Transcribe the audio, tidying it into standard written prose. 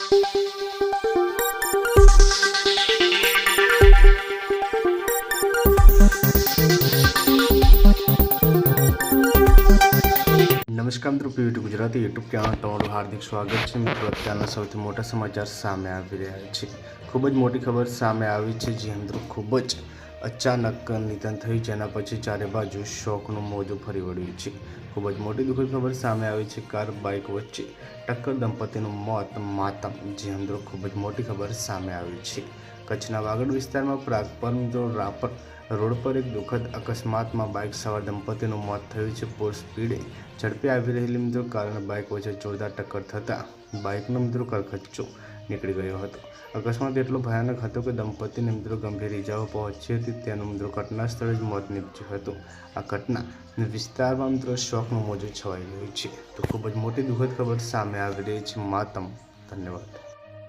નમસ્કાર મિત્રો, Pvt Gujarati YouTube channel તમારું હાર્દિક સ્વાગત છે। મિત્રો, અત્યારના સૌથી મોટા સમાચાર સામે આવી રહ્યા છે। ખૂબ જ મોટી ખબર સામે આવી છે। જે મિત્રો ખૂબ જ અચાનક નિધન થયું, જેના પછી ચારે બાજુ શોકનું મોજું ફરી વળ્યું છે। ખૂબ જ મોટી દુઃખદ ખબર સામે આવી છે। કાર બાઇક વચ્ચે ટક્કર, દંપતીનું મોત, માતમ। જે મિત્રો ખૂબ જ મોટી ખબર સામે આવી છે। કચ્છના વાગડ વિસ્તારમાં પ્રાગપર રાપર રોડ પર એક દુઃખદ અકસ્માતમાં બાઇક સવાર દંપતીનું મોત થયું છે। પૂર સ્પીડે ઝડપે આવી રહેલી મિત્રો કારણે બાઇક વચ્ચે જોરદાર ટક્કર થતાં બાઇકનો મિત્રો કરખચ્ચો નીકળી ગયો હતો। અકસ્માત એટલો ભયાનક હતો કે દંપતીને મિત્રો ગંભીર ઇજાઓ પહોંચી હતી। તેનું મિત્રો ઘટના સ્થળે જ મોત નીપજ્યું હતું। આ ઘટના વિસ્તારમાં મિત્રો શોકનું મોજું છવાઈ ગયું છે। તો ખૂબ જ મોટી દુઃખદ ખબર સામે આવી રહી છે। માતમ। ધન્યવાદ।